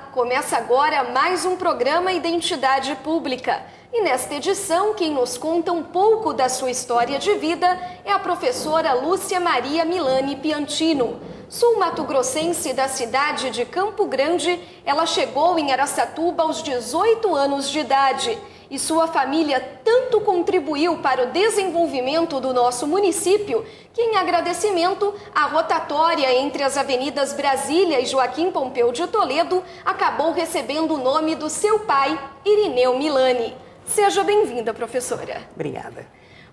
Olá, começa agora mais um programa Identidade Pública. E nesta edição, quem nos conta um pouco da sua história de vida é a professora Lúcia Maria Milani Piantino. Sul-mato-grossense da cidade de Campo Grande, ela chegou em Araçatuba aos 18 anos de idade. E sua família tanto contribuiu para o desenvolvimento do nosso município que, em agradecimento, a rotatória entre as avenidas Brasília e Joaquim Pompeu de Toledo acabou recebendo o nome do seu pai, Irineu Milani. Seja bem-vinda, professora. Obrigada.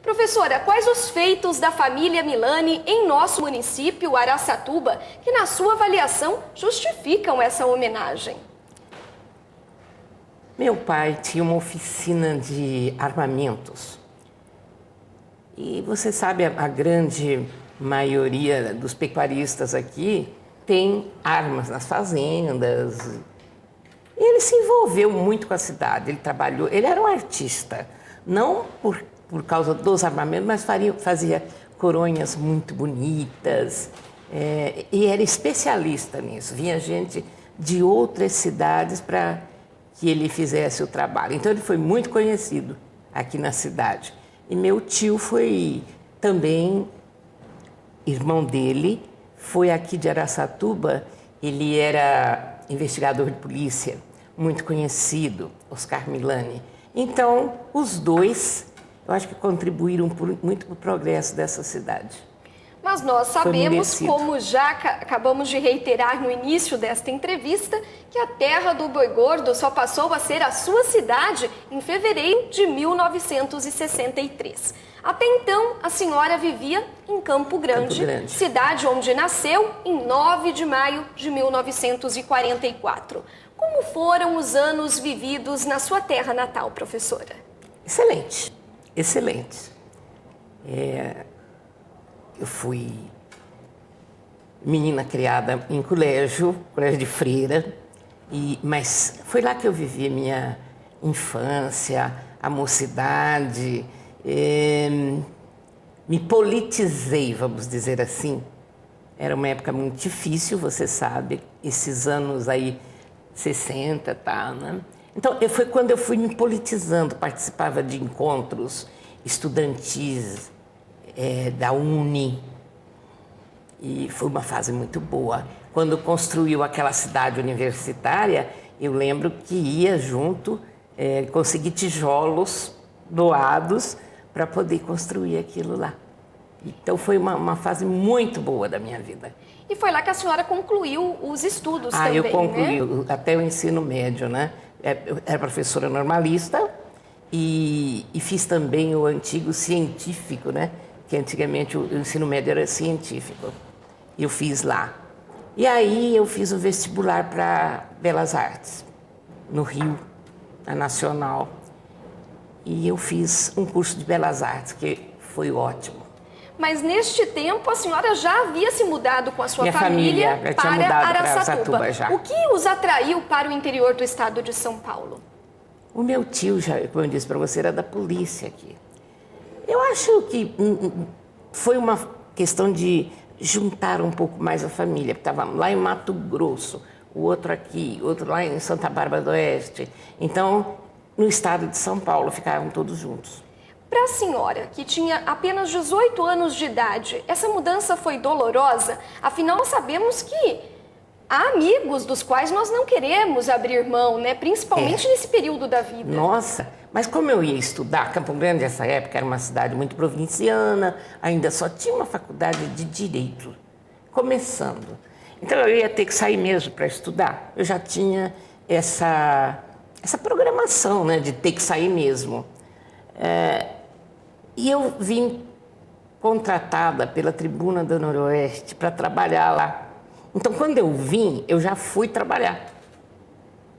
Professora, quais os feitos da família Milani em nosso município, Araçatuba, que, na sua avaliação, justificam essa homenagem? Meu pai tinha uma oficina de armamentos. E você sabe, a grande maioria dos pecuaristas aqui tem armas nas fazendas. E ele se envolveu muito com a cidade, ele trabalhou, ele era um artista. Não por causa dos armamentos, mas fazia coronhas muito bonitas. E era especialista nisso. Vinha gente de outras cidades para que ele fizesse o trabalho. Então, ele foi muito conhecido aqui na cidade. E meu tio foi também, irmão dele, foi aqui de Araçatuba, ele era investigador de polícia, muito conhecido, Oscar Milani. Então, os dois, eu acho que contribuíram muito para o progresso dessa cidade. Mas nós sabemos, como já acabamos de reiterar no início desta entrevista, que a terra do Boi Gordo só passou a ser a sua cidade em fevereiro de 1963. Até então, a senhora vivia em Campo Grande, cidade onde nasceu em 9 de maio de 1944. Como foram os anos vividos na sua terra natal, professora? Excelente, excelente. Eu fui menina criada em colégio de freira, mas foi lá que eu vivi a minha infância, a mocidade, me politizei, vamos dizer assim. Era uma época muito difícil, você sabe, esses anos aí, 60 e tal, né? Então, foi quando eu fui me politizando, participava de encontros estudantis, da Uni, e foi uma fase muito boa. Quando construiu aquela cidade universitária, eu lembro que ia junto, conseguir tijolos doados para poder construir aquilo lá. Então foi uma fase muito boa da minha vida. E foi lá que a senhora concluiu os estudos também, eu concluí, né? Até o ensino médio, né? Eu era professora normalista e fiz também o antigo científico, né? Que antigamente o ensino médio era científico. Eu fiz lá. E aí eu fiz o vestibular para Belas Artes, no Rio, na Nacional. E eu fiz um curso de Belas Artes, que foi ótimo. Mas neste tempo a senhora já havia se mudado com a sua Minha família já para tinha mudado Araçatuba. já. O que os atraiu para o interior do estado de São Paulo? O meu tio, como eu disse para você, era da polícia aqui. Eu acho que foi uma questão de juntar um pouco mais a família. Estava lá em Mato Grosso, o outro aqui, outro lá em Santa Bárbara do Oeste. Então, no estado de São Paulo, ficavam todos juntos. Para a senhora, que tinha apenas 18 anos de idade, essa mudança foi dolorosa? Afinal, nós sabemos que há amigos dos quais nós não queremos abrir mão, né? Principalmente nesse período da vida. Nossa, mas como eu ia estudar, Campo Grande nessa época era uma cidade muito provinciana, ainda só tinha uma faculdade de Direito, começando. Então eu ia ter que sair mesmo para estudar. Eu já tinha essa programação, né, de ter que sair mesmo. E eu vim contratada pela Tribuna do Noroeste para trabalhar lá. Então, quando eu vim, eu já fui trabalhar.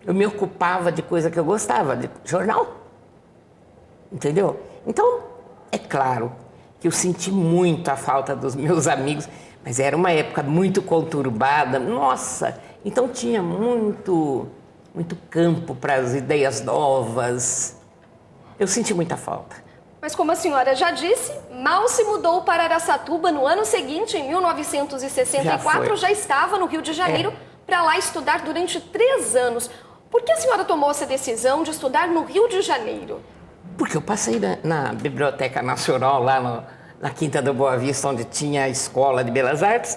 Eu me ocupava de coisa que eu gostava, de jornal. Entendeu? Então, é claro que eu senti muito a falta dos meus amigos, mas era uma época muito conturbada. Nossa! Então, tinha muito campo para as ideias novas. Eu senti muita falta. Mas como a senhora já disse, mal se mudou para Araçatuba no ano seguinte, em 1964, já estava no Rio de Janeiro, para lá estudar durante 3 anos. Por que a senhora tomou essa decisão de estudar no Rio de Janeiro? Porque eu passei na Biblioteca Nacional, lá na Quinta do Boa Vista, onde tinha a Escola de Belas Artes.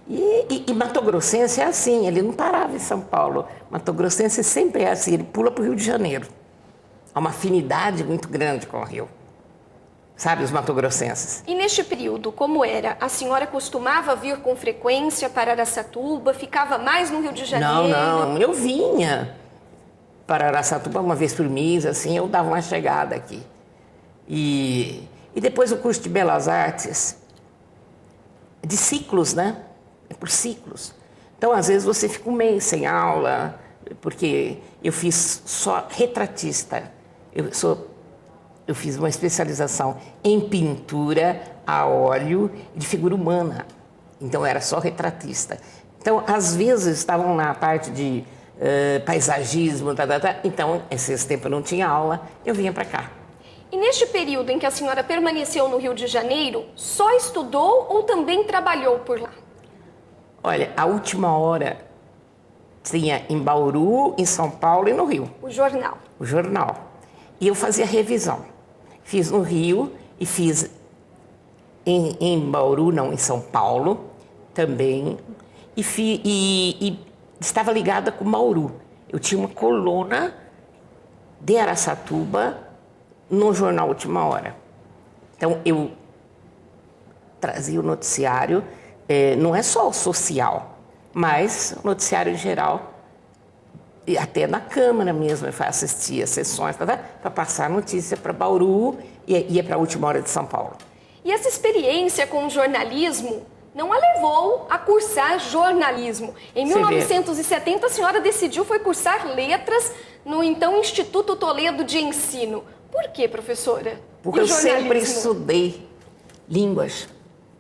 E Mato Grossense é assim, ele não parava em São Paulo. Mato Grossense sempre é assim, ele pula para o Rio de Janeiro. Há uma afinidade muito grande com o Rio. Sabe, os matogrossenses. E neste período, como era? A senhora costumava vir com frequência para Araçatuba? Ficava mais no Rio de Janeiro? Não, eu vinha para Araçatuba uma vez por mês, assim, eu dava uma chegada aqui. E depois o curso de Belas Artes, de ciclos, né? É por ciclos. Então, às vezes, você fica um mês sem aula, porque eu fiz só retratista. Eu fiz uma especialização em pintura a óleo de figura humana. Então, eu era só retratista. Então, às vezes, estavam na parte de paisagismo, então, esse tempo eu não tinha aula, eu vinha para cá. E neste período em que a senhora permaneceu no Rio de Janeiro, só estudou ou também trabalhou por lá? Olha, a última hora tinha em Bauru, em São Paulo e no Rio. O jornal. O jornal. E eu fazia revisão. Fiz no Rio e fiz em Bauru, não, em São Paulo também. E estava ligada com Bauru. Eu tinha uma coluna de Araçatuba no jornal Última Hora. Então, eu trazia o noticiário, não é só o social, mas o noticiário em geral, e até na Câmara mesmo, eu assistia sessões para passar notícia para Bauru e ia para a Última Hora de São Paulo. E essa experiência com o jornalismo não a levou a cursar jornalismo. Em 1970, a senhora decidiu foi cursar letras no então Instituto Toledo de Ensino. Por quê, professora? Porque eu sempre estudei línguas.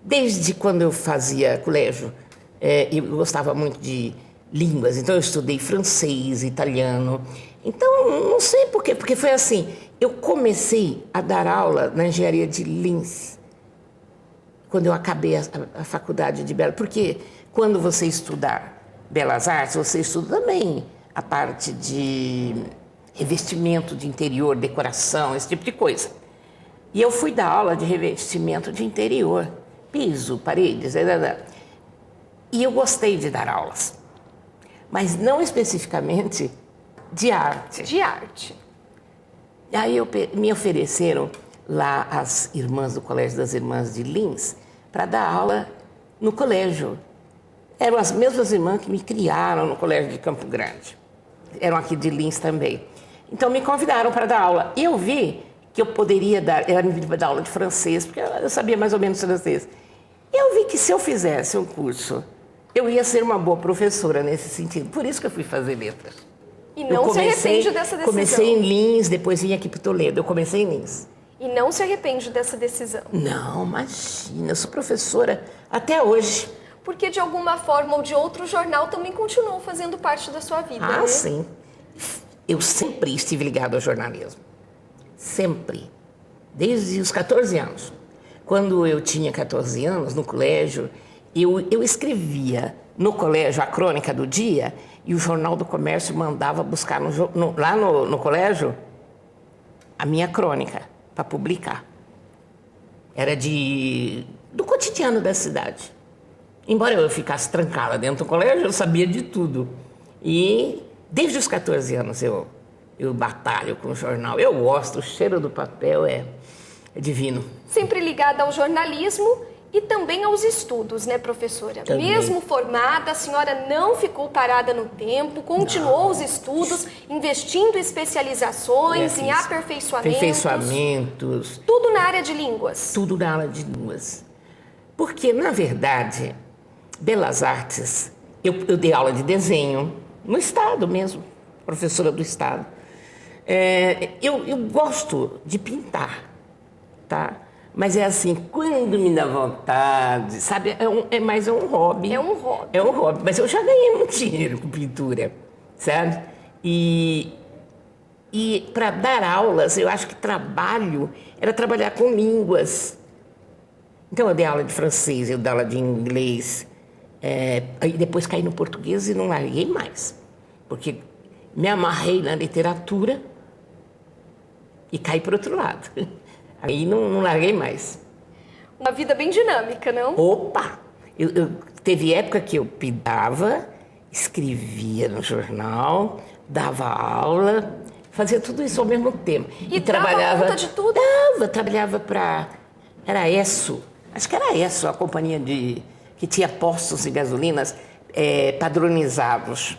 Desde quando eu fazia colégio, eu gostava muito de línguas. Então, eu estudei francês, italiano. Então, não sei por quê. Porque foi assim, eu comecei a dar aula na engenharia de Lins, quando eu acabei a faculdade de Belas. Porque quando você estudar Belas Artes, você estuda também a parte de revestimento de interior, decoração, esse tipo de coisa. E eu fui dar aula de revestimento de interior, piso, paredes, e eu gostei de dar aulas, mas não especificamente de arte. De arte. Aí me ofereceram lá as irmãs do Colégio das Irmãs de Lins para dar aula no colégio. Eram as mesmas irmãs que me criaram no Colégio de Campo Grande. Eram aqui de Lins também. Então, me convidaram para dar aula. E eu vi que eu poderia dar... Eu me dar aula de francês, porque eu sabia mais ou menos francês. E eu vi que se eu fizesse um curso, eu ia ser uma boa professora nesse sentido. Por isso que eu fui fazer letras. E não se arrepende dessa decisão? Comecei em Lins, depois vim aqui para Toledo. Eu comecei em Lins. E não se arrepende dessa decisão? Não, imagina. Eu sou professora até hoje. Porque, de alguma forma ou de outra, o jornal também continuou fazendo parte da sua vida, né? Sim. Eu sempre estive ligado ao jornalismo. Sempre. Desde os 14 anos. Quando eu tinha 14 anos, no colégio, eu escrevia no colégio a crônica do dia e o Jornal do Comércio mandava buscar lá no colégio a minha crônica para publicar. Era do cotidiano da cidade. Embora eu ficasse trancada dentro do colégio, eu sabia de tudo. E desde os 14 anos eu batalho com o jornal. Eu gosto, o cheiro do papel é divino. Sempre ligada ao jornalismo e também aos estudos, né, professora? Também. Mesmo formada, a senhora não ficou parada no tempo, continuou os estudos, investindo em especializações, em aperfeiçoamentos. Tudo na área de línguas. Tudo na área de línguas. Porque, na verdade, Belas Artes, eu dei aula de desenho no Estado mesmo, professora do Estado. Eu gosto de pintar, tá? Mas é assim, quando me dá vontade, sabe? Mas é um hobby. É um hobby. É um hobby, mas eu já ganhei muito dinheiro com pintura, sabe? E para dar aulas, eu acho que era trabalhar com línguas. Então, eu dei aula de francês, eu dei aula de inglês, Aí depois caí no português e não larguei mais. Porque me amarrei na literatura e caí para o outro lado. Aí não larguei mais. Uma vida bem dinâmica, não? Opa! Teve época que eu pidava, escrevia no jornal, dava aula, fazia tudo isso ao mesmo tempo. E trabalhava conta de tudo? Trabalhava para... Era ESSO, acho que era ESSO, a companhia que tinha postos de gasolinas padronizados.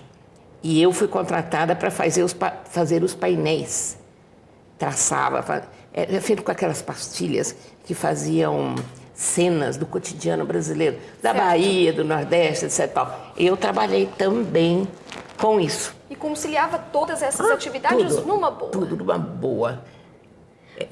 E eu fui contratada para fazer os painéis. Traçava, era feito com aquelas pastilhas que faziam cenas do cotidiano brasileiro, da Bahia, do Nordeste, etc. Eu trabalhei também com isso. E conciliava todas essas atividades numa boa? Tudo numa boa.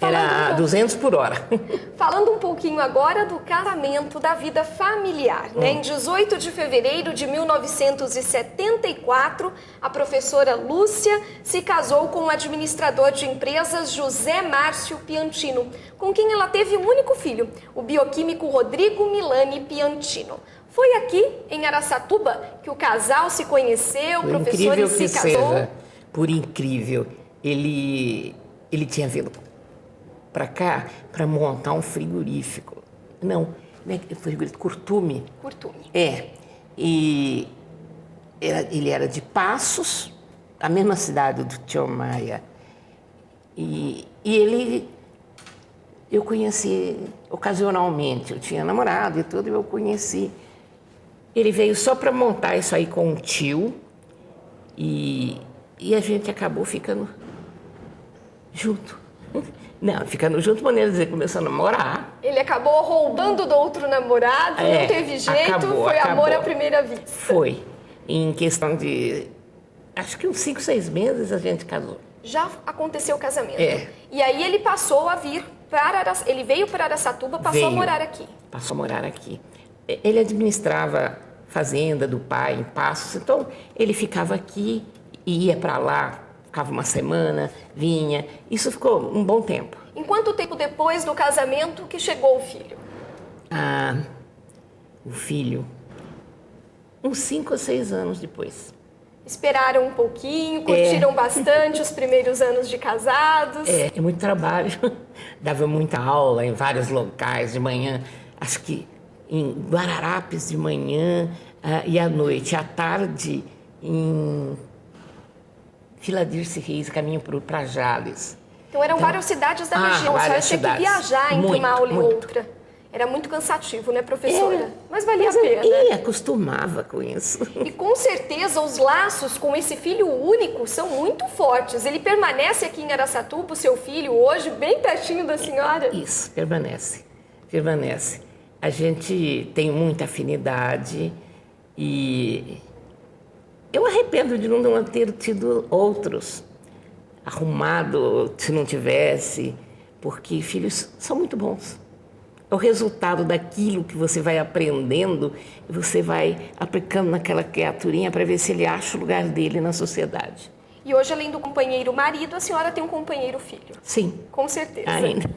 Era 200 por hora. Falando um pouquinho agora do casamento, da vida familiar, né? Em 18 de fevereiro de 1974, a professora Lúcia se casou com o administrador de empresas José Márcio Piantino, com quem ela teve um único filho, o bioquímico Rodrigo Milani Piantino. Foi aqui, em Araçatuba, que o casal se conheceu, o professor e se casou. Por incrível, ele tinha vindo para cá para montar um frigorífico. Não é frigorífico, Curtume. Curtume. E ele era de Passos, a mesma cidade do Tio Maia. E eu conheci ocasionalmente, eu tinha namorado e tudo, eu conheci. Ele veio só para montar isso aí com um tio e a gente acabou ficando junto. Não, ficando junto, maneira de dizer, começou a namorar. Ele acabou roubando do outro namorado, não teve jeito, foi amor à primeira vista. Foi. Em questão de, acho que uns 5, 6 meses a gente casou. Já aconteceu o casamento. E aí ele passou a vir ele veio para Araçatuba, passou a morar aqui. Passou a morar aqui. Ele administrava fazenda do pai em Passos, então ele ficava aqui e ia para lá. Ficava uma semana, vinha. Isso ficou um bom tempo. Em quanto tempo depois do casamento que chegou o filho? O filho, uns 5 ou 6 anos depois. Esperaram um pouquinho, curtiram bastante os primeiros anos de casados. É muito trabalho. Dava muita aula em vários locais de manhã. Acho que em Guararapes de manhã e à noite. À tarde em Filadirce Reis, caminho para Jales. Então eram várias cidades da região, a senhora tinha que viajar entre uma aula e outra. Era muito cansativo, né, professora? Mas valia a pena. Acostumava com isso. E com certeza os laços com esse filho único são muito fortes. Ele permanece aqui em Araçatuba, o seu filho, hoje, bem pertinho da senhora? Isso, permanece. A gente tem muita afinidade e eu arrependo de não ter tido outros, arrumado se não tivesse, porque filhos são muito bons. É o resultado daquilo que você vai aprendendo e você vai aplicando naquela criaturinha para ver se ele acha o lugar dele na sociedade. E hoje, além do companheiro marido, a senhora tem um companheiro filho? Sim. Com certeza. Ainda.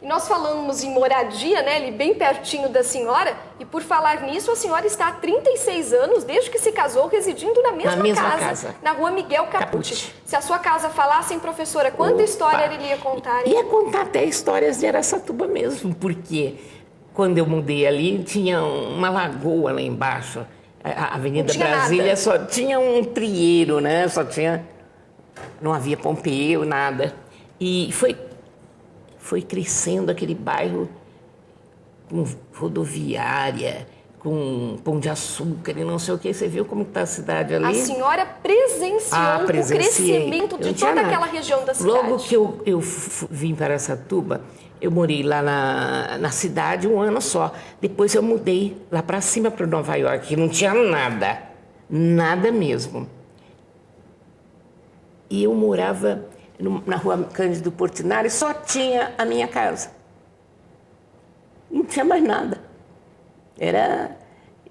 E nós falamos em moradia, né, ali bem pertinho da senhora, e por falar nisso, a senhora está há 36 anos, desde que se casou, residindo na mesma casa, na rua Miguel Capucci. Se a sua casa falasse, professora, quanta história ele ia contar? Ia contar até histórias de Araçatuba mesmo, porque quando eu mudei ali, tinha uma lagoa lá embaixo, a Avenida Brasília só tinha um trieiro, né, não havia pompeiro, nada. E foi crescendo aquele bairro com rodoviária, com Pão de Açúcar e não sei o que. Você viu como está a cidade ali? A senhora presenciou o crescimento de toda aquela região da cidade. Logo que eu vim para Araçatuba, eu morei lá na cidade 1 ano só. Depois eu mudei lá para cima, para Nova York, que não tinha nada mesmo. E eu morava na rua Cândido Portinari, só tinha a minha casa. Não tinha mais nada.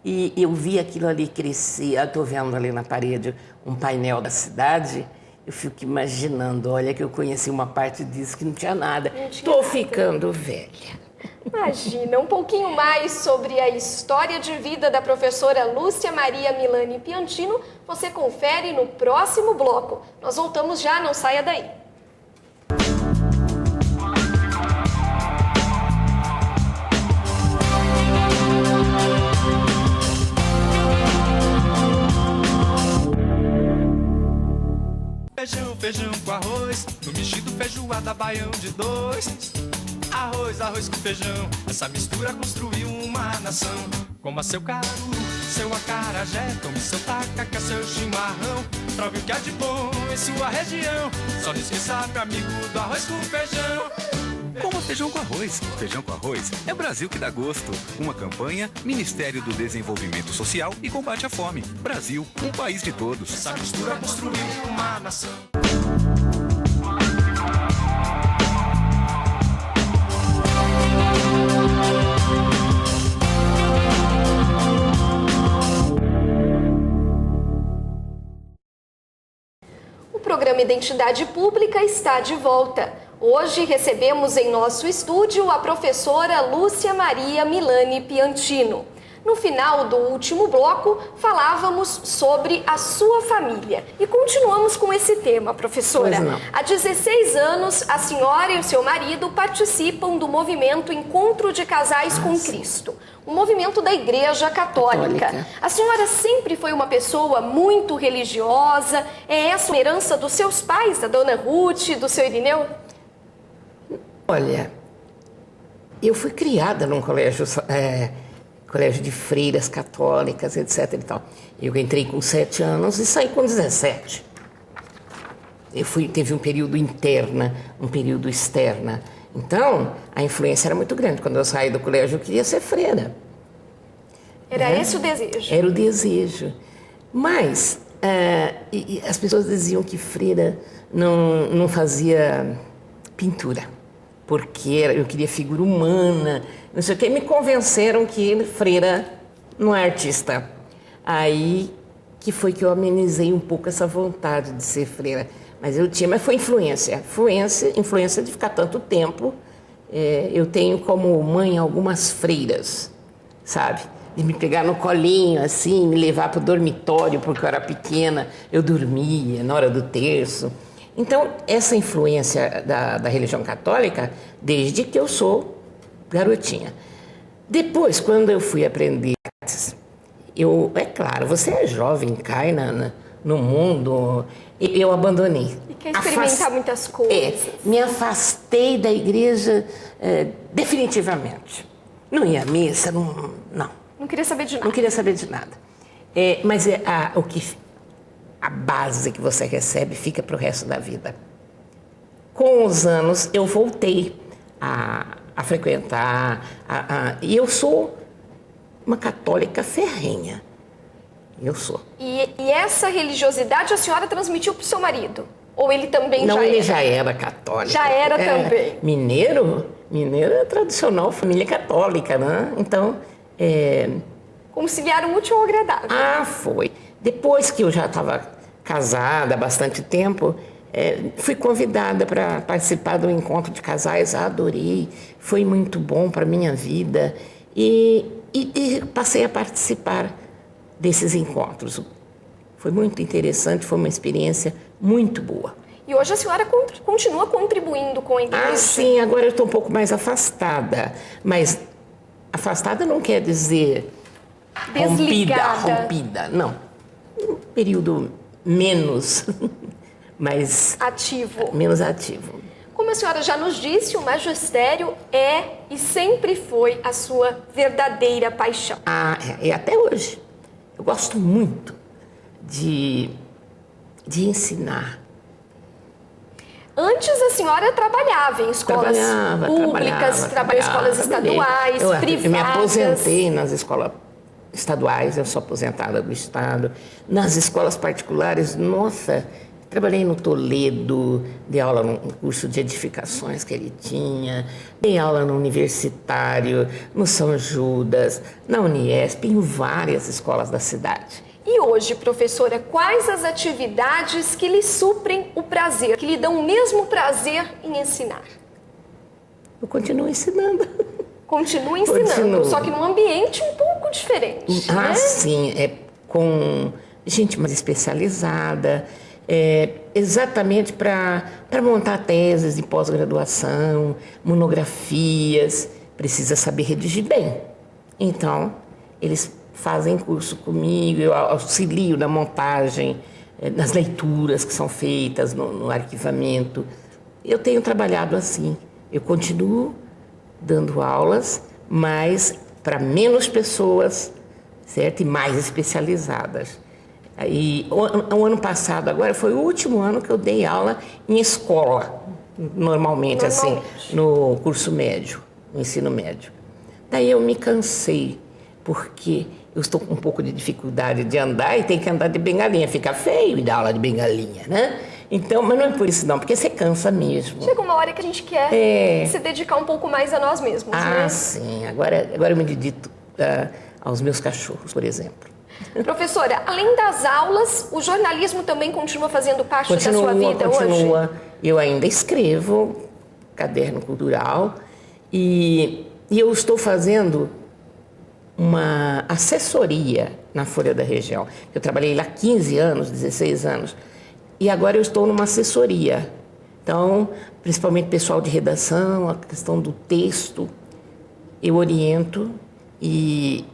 E eu vi aquilo ali crescer. Eu estou vendo ali na parede um painel da cidade. Eu fico imaginando, olha que eu conheci uma parte disso que não tinha nada. Estou ficando velha. Imagina, um pouquinho mais sobre a história de vida da professora Lúcia Maria Milani Piantino, você confere no próximo bloco. Nós voltamos já, não saia daí. Feijão, feijão com arroz, no mexido feijoada baião de dois. Arroz, arroz com feijão, essa mistura construiu uma nação. Coma seu caruru, seu acarajé, tome seu tacacá, seu chimarrão. Prove o que há de bom em sua região, só não esqueça, meu amigo, do arroz com feijão. Coma feijão com arroz. Feijão com arroz é o Brasil que dá gosto. Uma campanha, Ministério do Desenvolvimento Social e Combate à Fome. Brasil, um país de todos. Essa mistura construiu uma nação. O programa Identidade Pública está de volta. Hoje recebemos em nosso estúdio a professora Lúcia Maria Milani Piantino. No final do último bloco, falávamos sobre a sua família. E continuamos com esse tema, professora. Pois não. Há 16 anos, a senhora e o seu marido participam do movimento Encontro de Casais com Cristo, um movimento da Igreja Católica. A senhora sempre foi uma pessoa muito religiosa? É essa uma herança dos seus pais, da dona Ruth, do seu Irineu? Olha, eu fui criada num colégio de freiras católicas, etc. e tal. Eu entrei com 7 anos e saí com 17. Teve um período interna, um período externa. Então, a influência era muito grande. Quando eu saí do colégio, eu queria ser freira. Era esse o desejo? Era o desejo. Mas as pessoas diziam que freira não fazia pintura, porque eu queria figura humana, não sei o que. Me convenceram que freira não é artista. Aí que foi que eu amenizei um pouco essa vontade de ser freira. Mas foi influência de ficar tanto tempo. Eu tenho como mãe algumas freiras, sabe? De me pegar no colinho, assim, me levar para o dormitório, porque eu era pequena, eu dormia na hora do terço. Então, essa influência da religião católica, desde que eu sou garotinha. Depois, quando eu fui aprender artes, é claro, você é jovem, cai no mundo, eu abandonei. E quer experimentar muitas coisas. Me afastei da igreja definitivamente. Não ia à missa, não. Não queria saber de nada. Não queria saber de nada. Mas a base que você recebe fica para o resto da vida. Com os anos, eu voltei a frequentar, e eu sou uma católica ferrenha. Eu sou. E essa religiosidade a senhora transmitiu para o seu marido? Ou ele também já era? Não, ele já era católico. Já era também. Mineiro é tradicional, família católica, né? Então... Conciliar o útil ao agradável. Foi. Depois que eu já estava casada há bastante tempo, fui convidada para participar do encontro de casais, adorei, foi muito bom para a minha vida e passei a participar desses encontros. Foi muito interessante, foi uma experiência muito boa. E hoje a senhora continua contribuindo com a igreja? Sim, agora eu estou um pouco mais afastada, mas afastada não quer dizer rompida, não. Um período menos ativo. Menos ativo. Como a senhora já nos disse, o magistério é e sempre foi a sua verdadeira paixão. E até hoje. Eu gosto muito de ensinar. Antes a senhora trabalhava em escolas públicas, trabalhou em escolas estaduais, privadas. Eu me aposentei nas escolas estaduais, eu sou aposentada do Estado. Nas escolas particulares, nossa, trabalhei no Toledo, dei aula no curso de edificações que ele tinha, dei aula no Universitário, no São Judas, na Uniesp, em várias escolas da cidade. E hoje, professora, quais as atividades que lhe suprem o prazer, que lhe dão o mesmo prazer em ensinar? Eu continuo ensinando. Continua ensinando, Continuo. só que num ambiente um pouco diferente, né? Sim, com gente mais especializada, exatamente para montar teses de pós-graduação, monografias, precisa saber redigir bem. Então, eles fazem curso comigo, eu auxilio na montagem, nas leituras que são feitas, no arquivamento. Eu tenho trabalhado assim, eu continuo dando aulas, mas para menos pessoas, certo? E mais especializadas. E o ano passado, agora, foi o último ano que eu dei aula em escola, normalmente. Assim, no curso médio, no ensino médio. Daí eu me cansei, porque eu estou com um pouco de dificuldade de andar e tem que andar de bengalinha, fica feio e dar aula de bengalinha, né? Então, mas não é por isso não, porque você cansa mesmo. Chega uma hora que a gente quer se dedicar um pouco mais a nós mesmos, né? Sim. Agora eu me dedico aos meus cachorros, por exemplo. Professora, além das aulas, o jornalismo também continua fazendo parte da sua vida hoje? Continua. Eu ainda escrevo caderno cultural e eu estou fazendo uma assessoria na Folha da Região. Eu trabalhei lá 15 anos, 16 anos, e agora eu estou numa assessoria. Então, principalmente pessoal de redação, a questão do texto, eu oriento e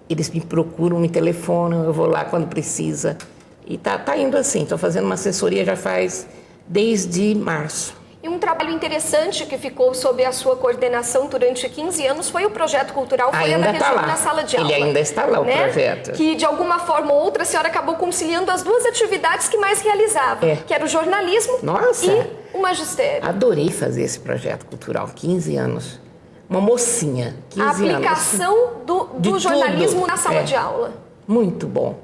eles me procuram, me telefonam, eu vou lá quando precisa. E tá indo assim, estou fazendo uma assessoria já faz desde março. E um trabalho interessante que ficou sob a sua coordenação durante 15 anos foi o projeto cultural Folha da Região na sala de aula. Ele ainda está lá, né? O projeto. Que de alguma forma ou outra a senhora acabou conciliando as duas atividades que mais realizava, que era o jornalismo e o magistério. Adorei fazer esse projeto cultural, 15 anos. Uma mocinha, 15 anos. A aplicação do jornalismo na sala de aula. Muito bom.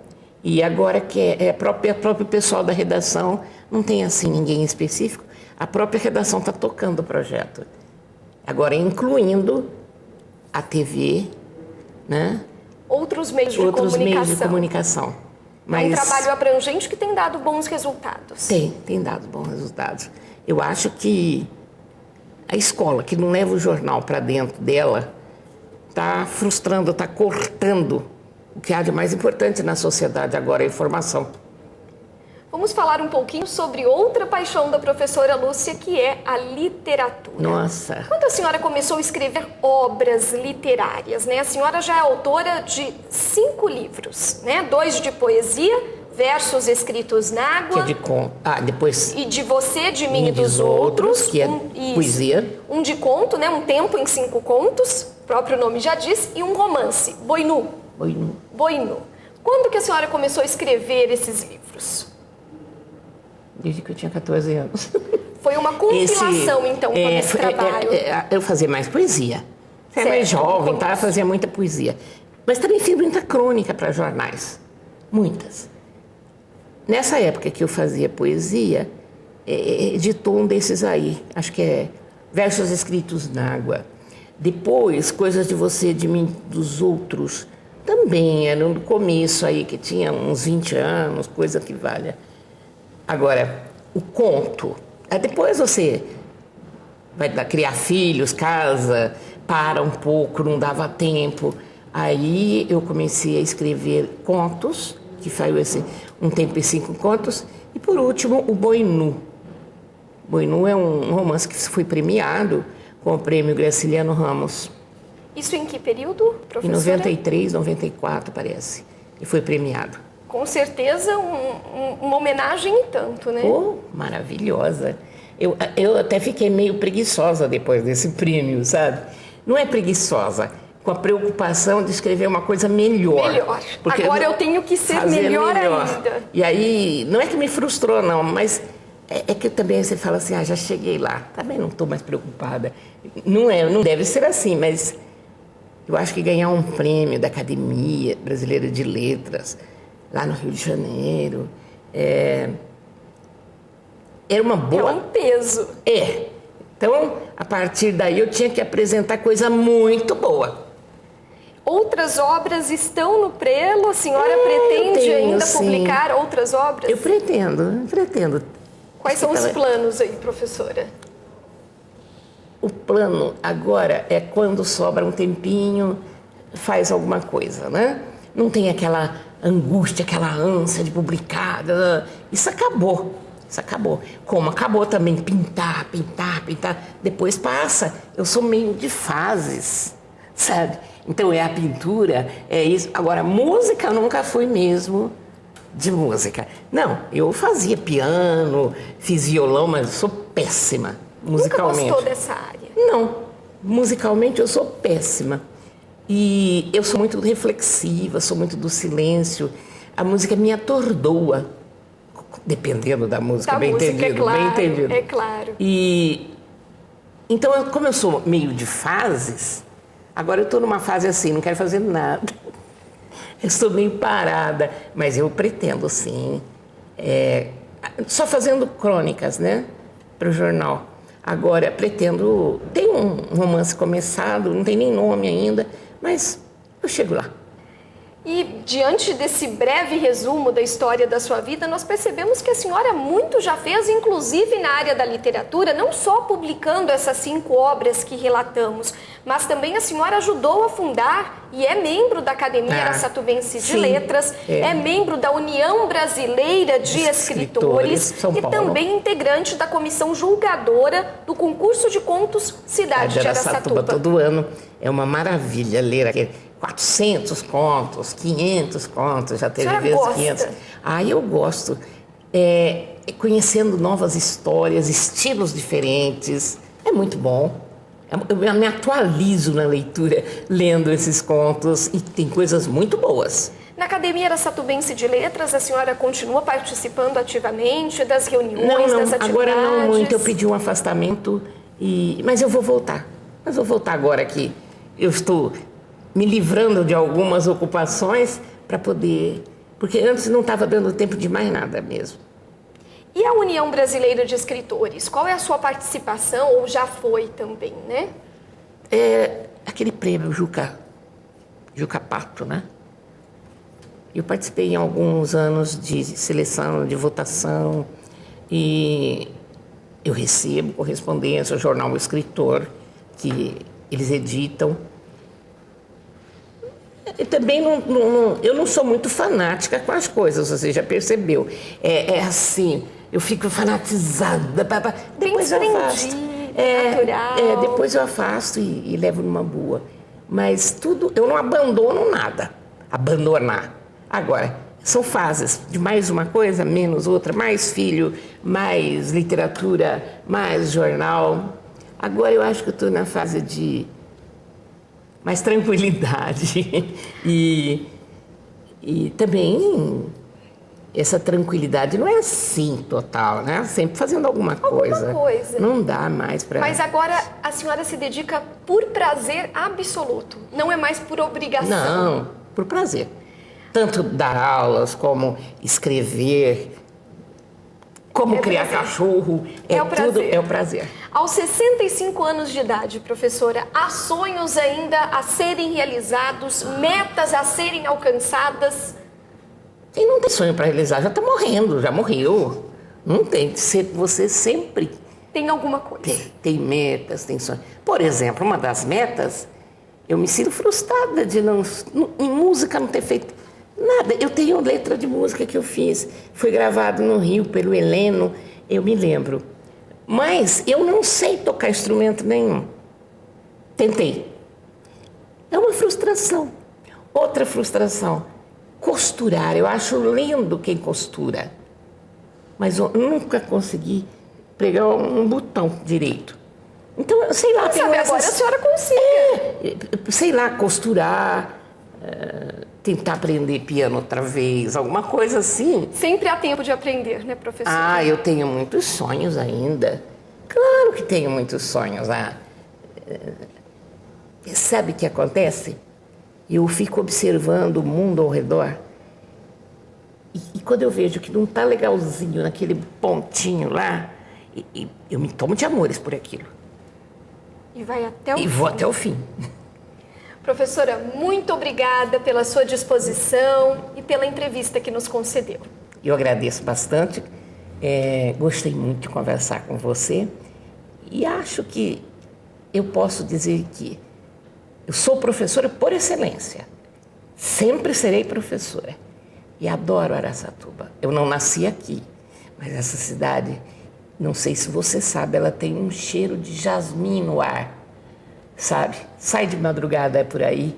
E agora que próprio pessoal da redação, não tem assim ninguém específico, a própria redação está tocando o projeto. Agora, incluindo a TV, né? Outros meios de comunicação. Mas é um trabalho abrangente que tem dado bons resultados. Tem dado bons resultados. Eu acho que a escola que não leva o jornal para dentro dela está frustrando, está cortando o que há de mais importante na sociedade agora, a informação. Vamos falar um pouquinho sobre outra paixão da professora Lúcia, que é a literatura. Nossa! Quando a senhora começou a escrever obras literárias, né? A senhora já é autora de 5 livros, né? 2 de poesia, Versos Escritos na Água. Que é de conto. Depois... E de Você, de Mim e dos Outros. Que é poesia. Um de conto, né? Um Tempo em 5 Contos, o próprio nome já diz, e um romance, Boinu. Quando que a senhora começou a escrever esses livros? Desde que eu tinha 14 anos. Foi uma compilação, então, todo esse trabalho? Eu fazia mais poesia. Eu era mais jovem, eu fazia muita poesia. Mas também fiz muita crônica para jornais. Muitas. Nessa época que eu fazia poesia, editou um desses aí. Acho que é Versos Escritos na Água. Depois, Coisas de Você, de Mim, dos Outros. Também era no começo aí, que tinha uns 20 anos, coisa que valha. Agora, o conto, depois você vai criar filhos, casa, para um pouco, não dava tempo. Aí eu comecei a escrever contos, que saiu esse Um Tempo em 5 Contos, e por último, o Boinu. Boinu é um romance que foi premiado com o prêmio Graciliano Ramos. Isso em que período, professora? Em 93, 94, parece, e foi premiado. Com certeza, uma homenagem e tanto, né? Maravilhosa. Eu até fiquei meio preguiçosa depois desse prêmio, sabe? Não é preguiçosa, com a preocupação de escrever uma coisa melhor. Agora eu tenho que ser melhor ainda. E aí, não é que me frustrou, não, mas é que também você fala assim, já cheguei lá, também não estou mais preocupada. Não deve ser assim, mas eu acho que ganhar um prêmio da Academia Brasileira de Letras, lá no Rio de Janeiro, era uma boa... É um peso. Então, a partir daí, eu tinha que apresentar coisa muito boa. Outras obras estão no prelo? A senhora pretende ainda publicar outras obras? Eu pretendo. Quais são os planos aí, professora? o plano agora é quando sobra um tempinho, faz alguma coisa, né? Não tem aquela angústia, aquela ânsia de publicar. Isso acabou. Isso acabou. Como acabou também pintar. Depois passa. Eu sou meio de fases, sabe? Então é a pintura, é isso. Agora, música nunca fui mesmo de música. Não, eu fazia piano, fiz violão, mas eu sou péssima musicalmente. Nunca gostou dessa área? Não, musicalmente eu sou péssima. E eu sou muito reflexiva, sou muito do silêncio. A música me atordoa, dependendo da música, Da bem música, entendido, é claro, bem entendido. é claro. E então, como eu sou meio de fases, agora eu estou numa fase assim, não quero fazer nada. Eu estou meio parada, mas eu pretendo, sim. Só fazendo crônicas, né, para o jornal. Agora, pretendo... Tem um romance começado, não tem nem nome ainda, mas eu chego lá. E diante desse breve resumo da história da sua vida, nós percebemos que a senhora muito já fez, inclusive na área da literatura, não só publicando essas 5 obras que relatamos, mas também a senhora ajudou a fundar e é membro da Academia Araçatubense de Letras, é membro da União Brasileira de Escritores e também integrante da comissão julgadora do concurso de contos Cidade de Araçatuba. Todo ano é uma maravilha ler aquele... 400 contos, 500 contos, já teve vezes 500. Eu gosto. Conhecendo novas histórias, estilos diferentes. É muito bom. Eu me atualizo na leitura, lendo esses contos, e tem coisas muito boas. Na Academia Araçatubense de Letras, a senhora continua participando ativamente das reuniões, das atividades? Agora não muito. Eu pedi um afastamento, mas eu vou voltar. Agora que eu estou... me livrando de algumas ocupações para poder... Porque antes não estava dando tempo de mais nada mesmo. E a União Brasileira de Escritores? Qual é a sua participação, ou já foi também, né? Aquele prêmio Juca Pato, né? Eu participei em alguns anos de seleção, de votação, e eu recebo correspondência, o jornal O Escritor, que eles editam. Eu também eu não sou muito fanática com as coisas, você já percebeu. Assim, eu fico fanatizada. Depois eu afasto. Natural. Depois eu afasto e levo numa boa. Mas tudo, eu não abandono nada. Abandonar. Agora, são fases de mais uma coisa, menos outra, mais filho, mais literatura, mais jornal. Agora eu acho que eu estou na fase de mais tranquilidade e também essa tranquilidade não é assim total, né? Sempre fazendo alguma coisa. Não dá mais para... Mas agora a senhora se dedica por prazer absoluto, não é mais por obrigação. Não, por prazer. Tanto dar aulas, como escrever, como criar cachorro, tudo é o prazer. Aos 65 anos de idade, professora, há sonhos ainda a serem realizados, metas a serem alcançadas? Quem não tem sonho para realizar já está morrendo, já morreu. Não tem. Você sempre... Tem alguma coisa? Tem metas, tem sonhos. Por exemplo, uma das metas, eu me sinto frustrada de em música não ter feito nada. Eu tenho letra de música que eu fiz, foi gravado no Rio pelo Heleno, eu me lembro. Mas eu não sei tocar instrumento nenhum. Tentei. É uma frustração. Outra frustração. Costurar. Eu acho lindo quem costura. Mas eu nunca consegui pregar um botão direito. Então, sei lá... Agora a senhora consiga. Sei lá, costurar... tentar aprender piano outra vez, alguma coisa assim. Sempre há tempo de aprender, né, professora? Eu tenho muitos sonhos ainda. Claro que tenho muitos sonhos. Sabe o que acontece? Eu fico observando o mundo ao redor e quando eu vejo que não está legalzinho naquele pontinho lá, eu me tomo de amores por aquilo. E vai até o fim. E vou até o fim. Professora, muito obrigada pela sua disposição e pela entrevista que nos concedeu. Eu agradeço bastante, gostei muito de conversar com você e acho que eu posso dizer que eu sou professora por excelência. Sempre serei professora. E adoro Araçatuba. Eu não nasci aqui, mas essa cidade, não sei se você sabe, ela tem um cheiro de jasmim no ar, sabe? Sai de madrugada por aí.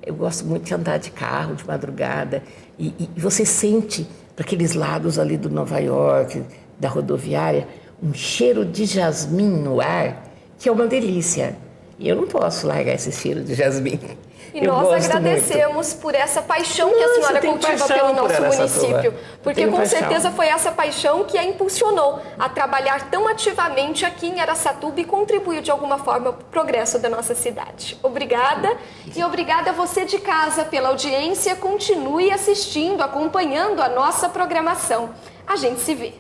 Eu gosto muito de andar de carro de madrugada e você sente para aqueles lados ali do Nova York, da rodoviária, um cheiro de jasmim no ar, que é uma delícia. E eu não posso largar esse cheiro de jasmim. E nós agradecemos por essa paixão que a senhora cultiva pelo nosso município. Porque com certeza foi essa paixão que a impulsionou a trabalhar tão ativamente aqui em Araçatuba e contribuiu de alguma forma para o progresso da nossa cidade. Obrigada. E obrigada a você de casa pela audiência. Continue assistindo, acompanhando a nossa programação. A gente se vê.